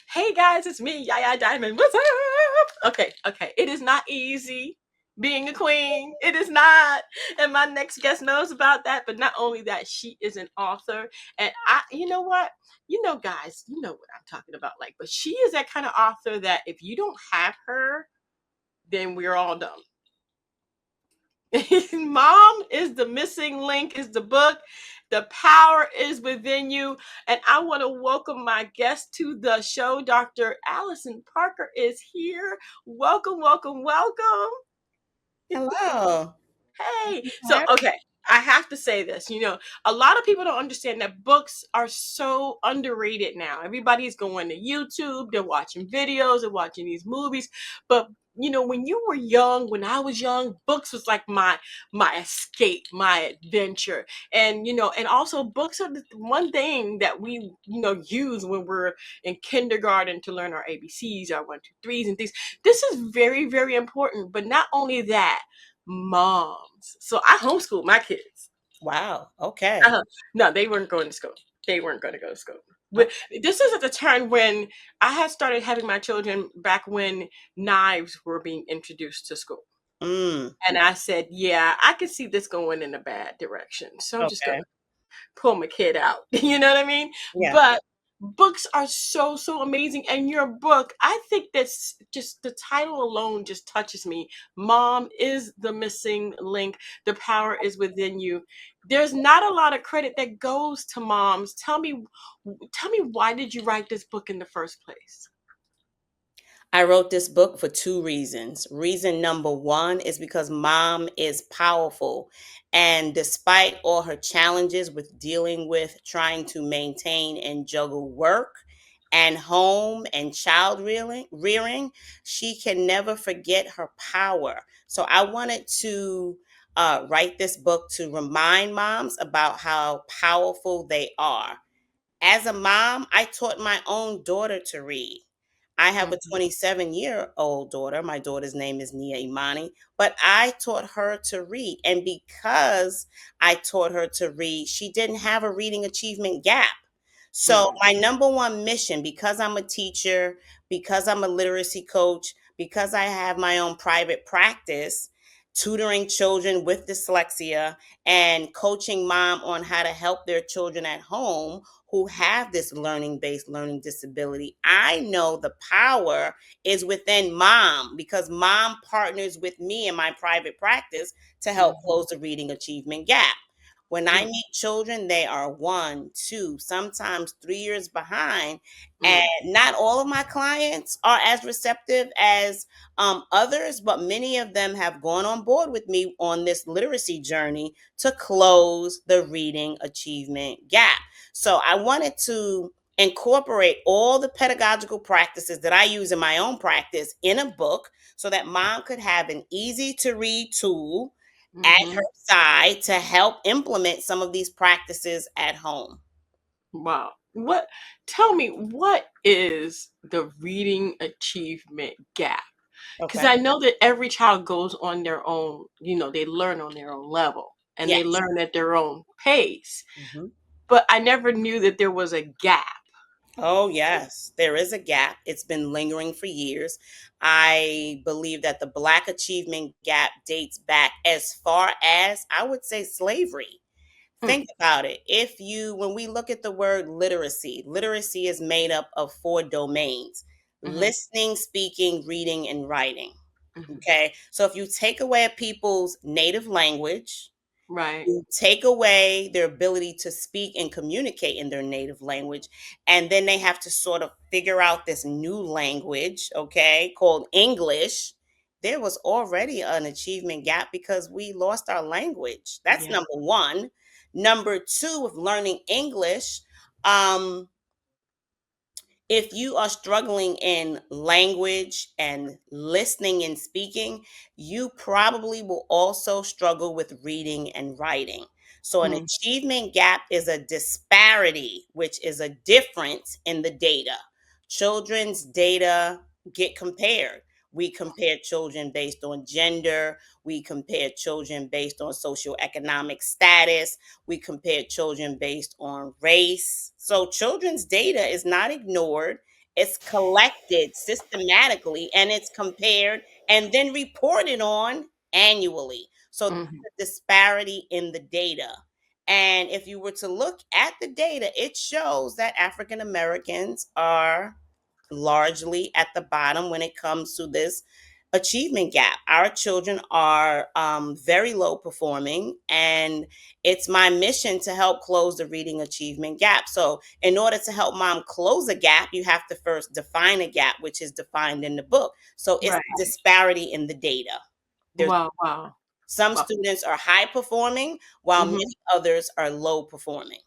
Hey guys, it's me, Yaya Diamond. What's up? Okay. It is not easy being a queen. It is not. And my next guest knows about that. But not only that, she is an author. And you know what? Guys, you know what I'm talking about. But she is that kind of author that if you don't have her, then we're all dumb. Mom is the missing link, is the book. The power is within you. And I want to welcome my guest to the show. Dr. Alison Parker is here. Welcome. Hello. Hey. So, okay. I have to say this, a lot of people don't understand that books are so underrated now. Everybody's going to YouTube, they're watching videos, they're watching these movies. But when you were young, when I was young, books was like my escape, my adventure. And also books are the one thing that we, use when we're in kindergarten to learn our ABCs, our one, two, threes and things. This is very, very important. But not only that, moms. So I homeschool my kids. Wow. Okay. Uh, no, they weren't going to school. They weren't going to go to school. Oh, But this is at the time when I had started having my children back when knives were being introduced to school. mm, And I said, yeah, I can see this going in a bad direction. So I'm just going okay. to pull my kid out. You know what I mean? Yeah. But books are so amazing. And your book, I think that's just the title alone just touches me. Mom is the missing link. The power is within you. There's not a lot of credit that goes to moms. Tell me why did you write this book in the first place? I wrote this book for two reasons. Reason number one is because mom is powerful. And despite all her challenges with dealing with trying to maintain and juggle work and home and child rearing, she can never forget her power. So I wanted to write this book to remind moms about how powerful they are. As a mom, I taught my own daughter to read. I have a Mhm. 27-year-old daughter. My daughter's name is Nia Imani, but I taught her to read. And because I taught her to read, she didn't have a reading achievement gap. So, Mhm. my number one mission, because I'm a teacher, because I'm a literacy coach, because I have my own private practice, tutoring children with dyslexia and coaching mom on how to help their children at home who have this learning-based learning disability. I know the power is within mom because mom partners with me in my private practice to help Mhm. close the reading achievement gap. When I Mhm. meet children, they are 1, 2, sometimes 3 years behind. And Mhm. not all of my clients are as receptive as others, but many of them have gone on board with me on this literacy journey to close the reading achievement gap. So I wanted to incorporate all the pedagogical practices that I use in my own practice in a book so that mom could have an easy to read tool at her Mhm. side to help implement some of these practices at home. Wow. Tell me, what is the reading achievement gap? Because Okay. I know that every child goes on their own, they learn on their own level and they Yes. learn at their own pace. Mhm. But I never knew that there was a gap. Oh, yes, there is a gap. It's been lingering for years. I believe that the Black achievement gap dates back as far as, I would say, slavery. Mm, Think about it. When we look at the word literacy, literacy is made up of four domains: mhm, listening, speaking, reading, and writing. mhm. Okay. So if you take away a people's native language, Right. you take away their ability to speak and communicate in their native language, and then they have to sort of figure out this new language, okay, called English. There was already an achievement gap because we lost our language. That's Yeah. number one. Number two, with learning English, um, if you are struggling in language and listening and speaking, you probably will also struggle with reading and writing. So, an Mm, achievement gap is a disparity, which is a difference in the data. Children's data get compared. We compare children based on gender. We compare children based on socioeconomic status. We compare children based on race. So children's data is not ignored. It's collected systematically and it's compared and then reported on annually. So there's Mhm. a disparity in the data. And if you were to look at the data, it shows that African Americans are largely at the bottom when it comes to this achievement gap. Our children are very low performing, and it's my mission to help close the reading achievement gap. So, in order to help mom close a gap, you have to first define a gap, which is defined in the book. So, it's Right. disparity in the data. There's Wow, wow. some Wow. students are high performing while Mhm. many others are low performing.